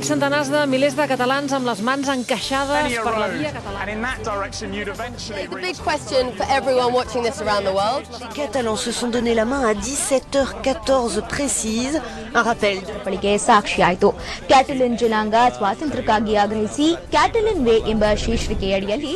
Centenars de milers de catalans amb les mans encaixades per la via catalana. The big question for everyone watching this around the world. Les Catalans se sont donné la main à 17h14 précise. Un rappel. ಬಳಿಗೆ ಸಾಕ್ಷಿಯಾಯಿತು. ಕ್ಯಾಟಲನ್ ಜನಾಂಗ ಸ್ವಾತಂತ್ರ್ಯಕ್ಕಾಗಿ ಆಗ್ರಹಿಸಿ ಕ್ಯಾಟಲನ್ ವೇ ಎಂಬ ಶೀರ್ಷಿಕೆಯಡಿಯಲ್ಲಿ